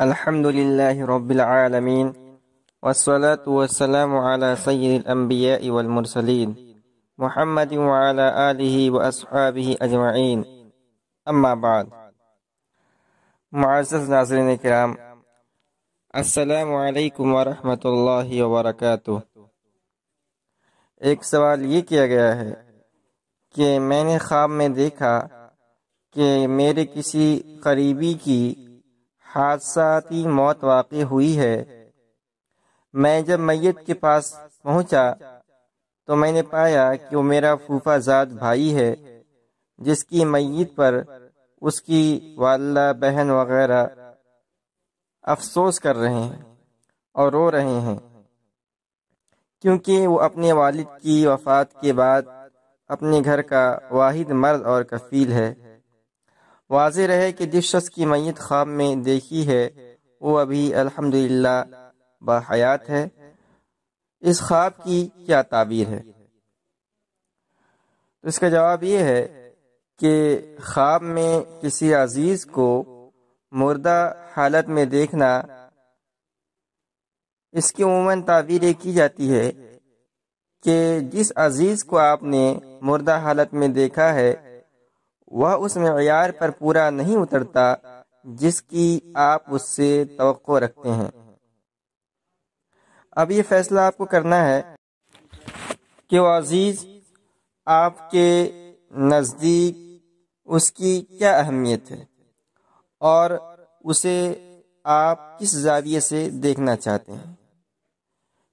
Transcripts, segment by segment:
الحمد لله رب العالمين والصلاة والسلام على سيد الأنبياء والمرسلين محمد وعلى آله وأصحابه أجمعين اما بعد۔ معزز ناظرین کرام، السلام علیکم ورحمۃ اللہ وبرکاتہ۔ ایک سوال یہ کیا گیا ہے کہ میں نے خواب میں دیکھا کہ میرے کسی قریبی کی حادثاتی موت واقع ہوئی ہے۔ میں جب میت کے پاس پہنچا تو میں نے پایا کہ وہ میرا پھوپھا زاد بھائی ہے، جس کی میت پر اس کی والدہ بہن وغیرہ افسوس کر رہے ہیں اور رو رہے ہیں، کیونکہ وہ اپنے والد کی وفات کے بعد اپنے گھر کا واحد مرد اور کفیل ہے۔ واضح رہے کہ جس شخص کی میت خواب میں دیکھی ہے وہ ابھی الحمدللہ باحیات ہے۔ اس خواب کی کیا تعبیر ہے؟ تو اس کا جواب یہ ہے کہ خواب میں کسی عزیز کو مردہ حالت میں دیکھنا، اس کی عموماً تعبیر یہ کی جاتی ہے کہ جس عزیز کو آپ نے مردہ حالت میں دیکھا ہے وہ اس معیار پر پورا نہیں اترتا جس کی آپ اس سے توقع رکھتے ہیں۔ اب یہ فیصلہ آپ کو کرنا ہے کہ وہ عزیز آپ کے نزدیک اس کی کیا اہمیت ہے اور اسے آپ کس زاویے سے دیکھنا چاہتے ہیں۔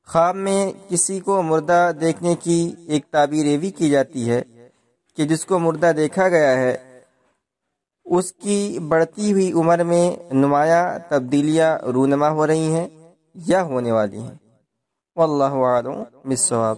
خواب میں کسی کو مردہ دیکھنے کی ایک تعبیر یہ بھی کی جاتی ہے کہ جس کو مردہ دیکھا گیا ہے اس کی بڑھتی ہوئی عمر میں نمایاں تبدیلیاں رونما ہو رہی ہیں یا ہونے والی ہیں۔ واللہ اعلم بالصواب۔